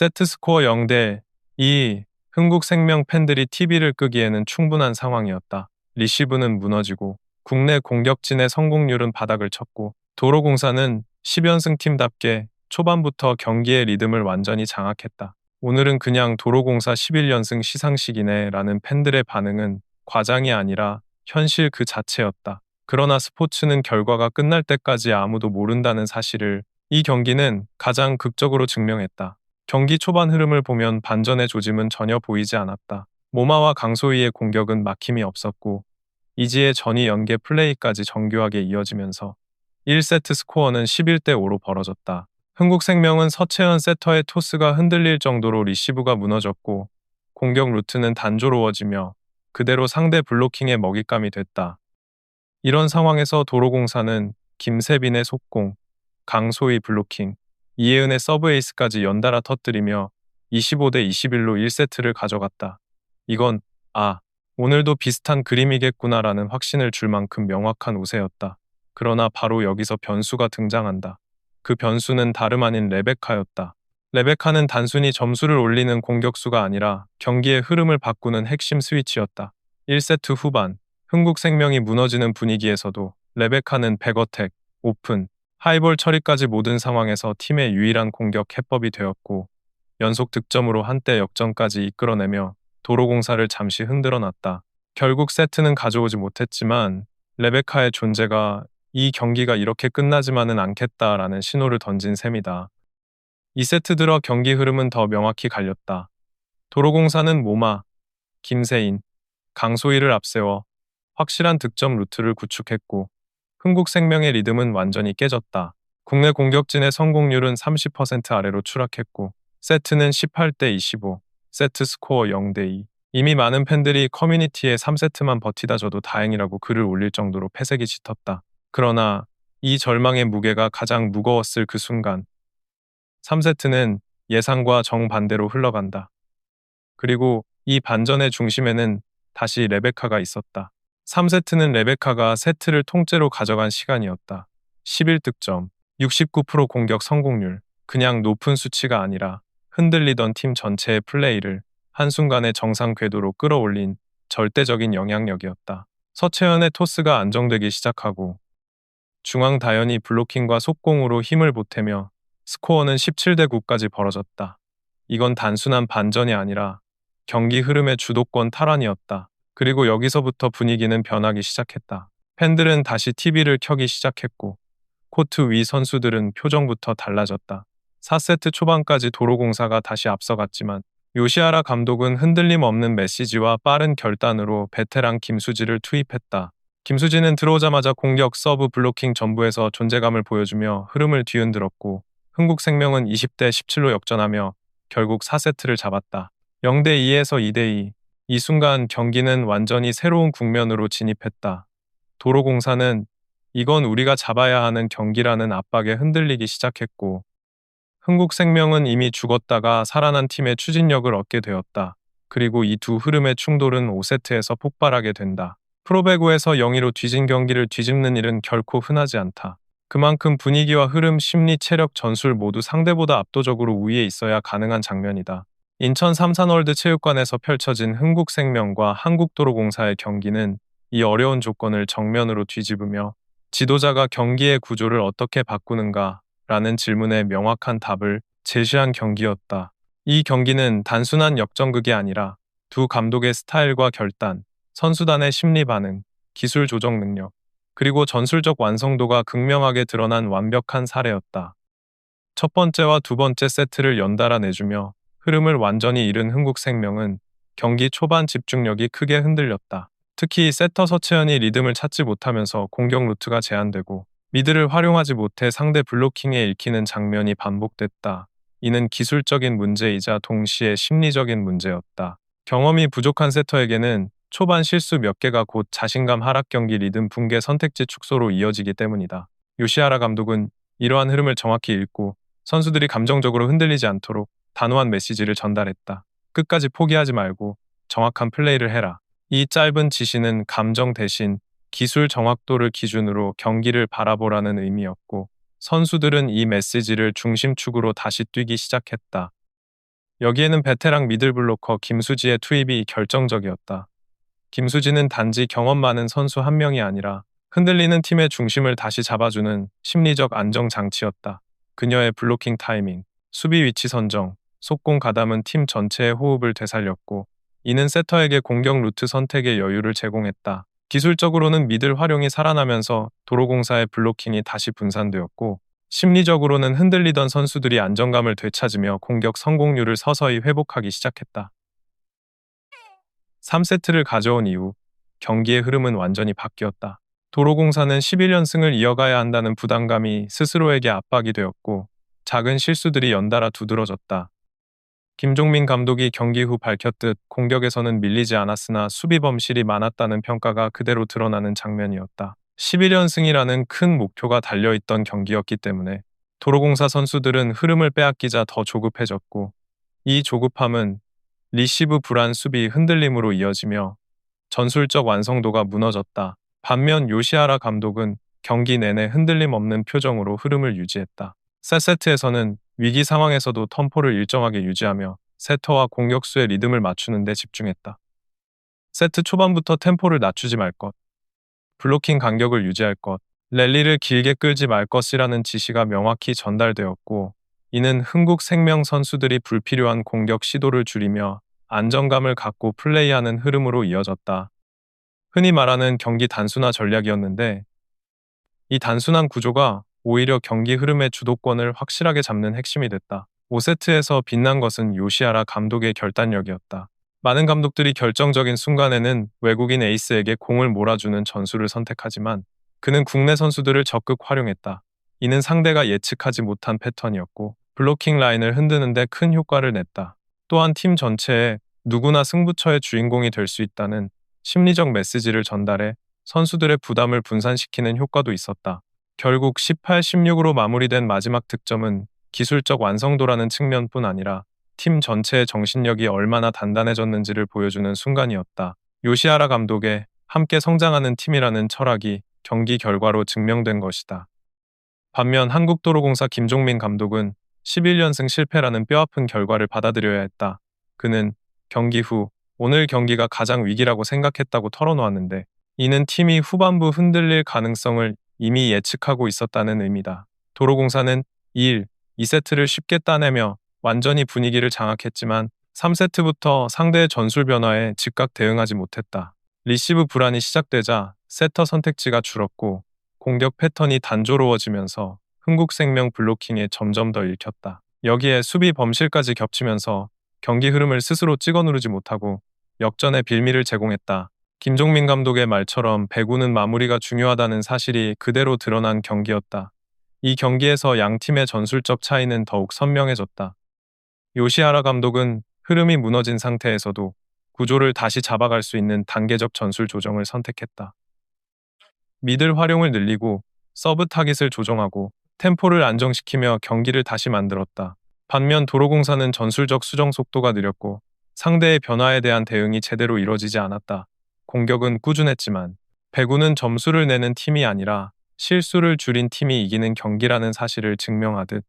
세트 스코어 0대2. 흥국생명 팬들이 TV를 끄기에는 충분한 상황이었다. 리시브는 무너지고 국내 공격진의 성공률은 바닥을 쳤고 도로공사는 10연승 팀답게 초반부터 경기의 리듬을 완전히 장악했다. 오늘은 그냥 도로공사 11연승 시상식이네 라는 팬들의 반응은 과장이 아니라 현실 그 자체였다. 그러나 스포츠는 결과가 끝날 때까지 아무도 모른다는 사실을 이 경기는 가장 극적으로 증명했다. 경기 초반 흐름을 보면 반전의 조짐은 전혀 보이지 않았다. 모마와 강소희의 공격은 막힘이 없었고 이지의 전위 연계 플레이까지 정교하게 이어지면서 1세트 스코어는 11대5로 벌어졌다. 흥국생명은 서채연 세터의 토스가 흔들릴 정도로 리시브가 무너졌고 공격 루트는 단조로워지며 그대로 상대 블로킹의 먹잇감이 됐다. 이런 상황에서 도로공사는 김세빈의 속공, 강소희 블로킹, 이혜은의 서브 에이스까지 연달아 터뜨리며 25대21로 1세트를 가져갔다. 이건 오늘도 비슷한 그림이겠구나라는 확신을 줄 만큼 명확한 우세였다. 그러나 바로 여기서 변수가 등장한다. 그 변수는 다름 아닌 레베카였다. 레베카는 단순히 점수를 올리는 공격수가 아니라 경기의 흐름을 바꾸는 핵심 스위치였다. 1세트 후반, 흥국생명이 무너지는 분위기에서도 레베카는 백어택, 오픈, 하이볼 처리까지 모든 상황에서 팀의 유일한 공격 해법이 되었고 연속 득점으로 한때 역전까지 이끌어내며 도로공사를 잠시 흔들어 놨다. 결국 세트는 가져오지 못했지만 레베카의 존재가 이 경기가 이렇게 끝나지만은 않겠다라는 신호를 던진 셈이다. 2세트 들어 경기 흐름은 더 명확히 갈렸다. 도로공사는 모마, 김세인, 강소희를 앞세워 확실한 득점 루트를 구축했고 흥국생명의 리듬은 완전히 깨졌다. 국내 공격진의 성공률은 30% 아래로 추락했고 세트는 18대25, 세트 스코어 0대2. 이미 많은 팬들이 커뮤니티에 3세트만 버티다 줘도 다행이라고 글을 올릴 정도로 패색이 짙었다. 그러나 이 절망의 무게가 가장 무거웠을 그 순간 3세트는 예상과 정반대로 흘러간다. 그리고 이 반전의 중심에는 다시 레베카가 있었다. 3세트는 레베카가 세트를 통째로 가져간 시간이었다. 11득점, 69% 공격 성공률, 그냥 높은 수치가 아니라 흔들리던 팀 전체의 플레이를 한순간에 정상 궤도로 끌어올린 절대적인 영향력이었다. 서채연의 토스가 안정되기 시작하고 중앙 다현이 블로킹과 속공으로 힘을 보태며 스코어는 17대9까지 벌어졌다. 이건 단순한 반전이 아니라 경기 흐름의 주도권 탈환이었다. 그리고 여기서부터 분위기는 변하기 시작했다. 팬들은 다시 TV를 켜기 시작했고 코트 위 선수들은 표정부터 달라졌다. 4세트 초반까지 도로공사가 다시 앞서갔지만 요시하라 감독은 흔들림 없는 메시지와 빠른 결단으로 베테랑 김수지를 투입했다. 김수지는 들어오자마자 공격, 서브, 블로킹 전부에서 존재감을 보여주며 흐름을 뒤흔들었고 흥국생명은 20대17로 역전하며 결국 4세트를 잡았다. 0대2에서 2대2. 이 순간 경기는 완전히 새로운 국면으로 진입했다. 도로공사는 이건 우리가 잡아야 하는 경기라는 압박에 흔들리기 시작했고 흥국생명은 이미 죽었다가 살아난 팀의 추진력을 얻게 되었다. 그리고 이 두 흐름의 충돌은 5세트에서 폭발하게 된다. 프로배구에서 0-2로 뒤진 경기를 뒤집는 일은 결코 흔하지 않다. 그만큼 분위기와 흐름, 심리, 체력, 전술 모두 상대보다 압도적으로 우위에 있어야 가능한 장면이다. 인천 삼산월드체육관에서 펼쳐진 흥국생명과 한국도로공사의 경기는 이 어려운 조건을 정면으로 뒤집으며 지도자가 경기의 구조를 어떻게 바꾸는가 라는 질문에 명확한 답을 제시한 경기였다. 이 경기는 단순한 역전극이 아니라 두 감독의 스타일과 결단, 선수단의 심리 반응, 기술 조정 능력, 그리고 전술적 완성도가 극명하게 드러난 완벽한 사례였다. 첫 번째와 두 번째 세트를 연달아 내주며 흐름을 완전히 잃은 흥국생명은 경기 초반 집중력이 크게 흔들렸다. 특히 세터 서채연이 리듬을 찾지 못하면서 공격 루트가 제한되고 미드를 활용하지 못해 상대 블로킹에 읽히는 장면이 반복됐다. 이는 기술적인 문제이자 동시에 심리적인 문제였다. 경험이 부족한 세터에게는 초반 실수 몇 개가 곧 자신감 하락, 경기 리듬 붕괴, 선택지 축소로 이어지기 때문이다. 요시하라 감독은 이러한 흐름을 정확히 읽고 선수들이 감정적으로 흔들리지 않도록 단호한 메시지를 전달했다. 끝까지 포기하지 말고 정확한 플레이를 해라. 이 짧은 지시는 감정 대신 기술 정확도를 기준으로 경기를 바라보라는 의미였고 선수들은 이 메시지를 중심축으로 다시 뛰기 시작했다. 여기에는 베테랑 미들블로커 김수지의 투입이 결정적이었다. 김수지는 단지 경험 많은 선수 한 명이 아니라 흔들리는 팀의 중심을 다시 잡아주는 심리적 안정 장치였다. 그녀의 블로킹 타이밍, 수비 위치 선정, 속공 가담은 팀 전체의 호흡을 되살렸고, 이는 세터에게 공격 루트 선택의 여유를 제공했다. 기술적으로는 미들 활용이 살아나면서 도로공사의 블로킹이 다시 분산되었고, 심리적으로는 흔들리던 선수들이 안정감을 되찾으며 공격 성공률을 서서히 회복하기 시작했다. 3세트를 가져온 이후 경기의 흐름은 완전히 바뀌었다. 도로공사는 11연승을 이어가야 한다는 부담감이 스스로에게 압박이 되었고, 작은 실수들이 연달아 두드러졌다. 김종민 감독이 경기 후 밝혔듯 공격에서는 밀리지 않았으나 수비 범실이 많았다는 평가가 그대로 드러나는 장면이었다. 11연승이라는 큰 목표가 달려있던 경기였기 때문에 도로공사 선수들은 흐름을 빼앗기자 더 조급해졌고, 이 조급함은 리시브 불안 수비 흔들림으로 이어지며 전술적 완성도가 무너졌다. 반면 요시하라 감독은 경기 내내 흔들림 없는 표정으로 흐름을 유지했다. 세세트에서는 위기 상황에서도 템포를 일정하게 유지하며 세터와 공격수의 리듬을 맞추는 데 집중했다. 세트 초반부터 템포를 낮추지 말 것, 블로킹 간격을 유지할 것, 랠리를 길게 끌지 말 것이라는 지시가 명확히 전달되었고, 이는 흥국생명 선수들이 불필요한 공격 시도를 줄이며 안정감을 갖고 플레이하는 흐름으로 이어졌다. 흔히 말하는 경기 단순화 전략이었는데, 이 단순한 구조가 오히려 경기 흐름의 주도권을 확실하게 잡는 핵심이 됐다. 5세트에서 빛난 것은 요시하라 감독의 결단력이었다. 많은 감독들이 결정적인 순간에는 외국인 에이스에게 공을 몰아주는 전술을 선택하지만, 그는 국내 선수들을 적극 활용했다. 이는 상대가 예측하지 못한 패턴이었고, 블로킹 라인을 흔드는데 큰 효과를 냈다. 또한 팀 전체에 누구나 승부처의 주인공이 될 수 있다는 심리적 메시지를 전달해 선수들의 부담을 분산시키는 효과도 있었다. 결국 18-16으로 마무리된 마지막 득점은 기술적 완성도라는 측면뿐 아니라 팀 전체의 정신력이 얼마나 단단해졌는지를 보여주는 순간이었다. 요시하라 감독의 함께 성장하는 팀이라는 철학이 경기 결과로 증명된 것이다. 반면 한국도로공사 김종민 감독은 11연승 실패라는 뼈아픈 결과를 받아들여야 했다. 그는 경기 후 오늘 경기가 가장 위기라고 생각했다고 털어놓았는데, 이는 팀이 후반부 흔들릴 가능성을 이미 예측하고 있었다는 의미다. 도로공사는 2세트를 쉽게 따내며 완전히 분위기를 장악했지만 3세트부터 상대의 전술 변화에 즉각 대응하지 못했다. 리시브 불안이 시작되자 세터 선택지가 줄었고, 공격 패턴이 단조로워지면서 흥국생명 블로킹에 점점 더 읽혔다. 여기에 수비 범실까지 겹치면서 경기 흐름을 스스로 찍어 누르지 못하고 역전의 빌미를 제공했다. 김종민 감독의 말처럼 배구는 마무리가 중요하다는 사실이 그대로 드러난 경기였다. 이 경기에서 양 팀의 전술적 차이는 더욱 선명해졌다. 요시하라 감독은 흐름이 무너진 상태에서도 구조를 다시 잡아갈 수 있는 단계적 전술 조정을 선택했다. 미들 활용을 늘리고 서브 타깃을 조정하고 템포를 안정시키며 경기를 다시 만들었다. 반면 도로공사는 전술적 수정 속도가 느렸고 상대의 변화에 대한 대응이 제대로 이뤄지지 않았다. 공격은 꾸준했지만 배구는 점수를 내는 팀이 아니라 실수를 줄인 팀이 이기는 경기라는 사실을 증명하듯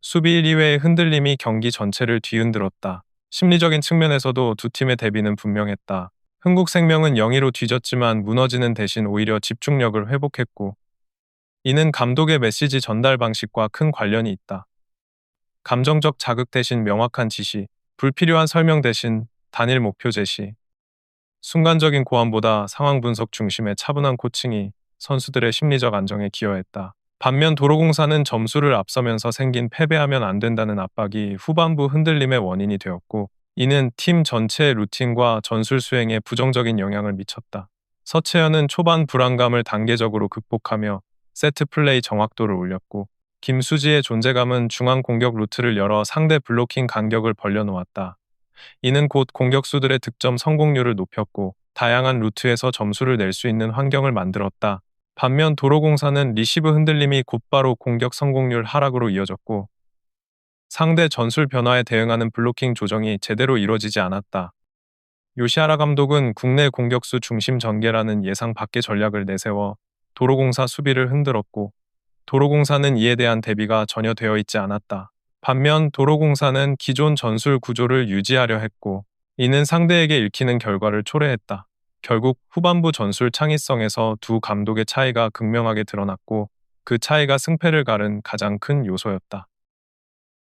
수비 1-2회의 흔들림이 경기 전체를 뒤흔들었다. 심리적인 측면에서도 두 팀의 대비는 분명했다. 흥국생명은 0-2로 뒤졌지만 무너지는 대신 오히려 집중력을 회복했고, 이는 감독의 메시지 전달 방식과 큰 관련이 있다. 감정적 자극 대신 명확한 지시, 불필요한 설명 대신 단일 목표 제시, 순간적인 고함보다 상황 분석 중심의 차분한 코칭이 선수들의 심리적 안정에 기여했다. 반면 도로공사는 점수를 앞서면서 생긴 패배하면 안 된다는 압박이 후반부 흔들림의 원인이 되었고, 이는 팀 전체의 루틴과 전술 수행에 부정적인 영향을 미쳤다. 서채연은 초반 불안감을 단계적으로 극복하며 세트 플레이 정확도를 올렸고, 김수지의 존재감은 중앙 공격 루트를 열어 상대 블로킹 간격을 벌려놓았다. 이는 곧 공격수들의 득점 성공률을 높였고 다양한 루트에서 점수를 낼 수 있는 환경을 만들었다. 반면 도로공사는 리시브 흔들림이 곧바로 공격 성공률 하락으로 이어졌고 상대 전술 변화에 대응하는 블로킹 조정이 제대로 이루어지지 않았다. 요시하라 감독은 국내 공격수 중심 전개라는 예상 밖의 전략을 내세워 도로공사 수비를 흔들었고 도로공사는 이에 대한 대비가 전혀 되어 있지 않았다. 반면 도로공사는 기존 전술 구조를 유지하려 했고, 이는 상대에게 읽히는 결과를 초래했다. 결국 후반부 전술 창의성에서 두 감독의 차이가 극명하게 드러났고, 그 차이가 승패를 가른 가장 큰 요소였다.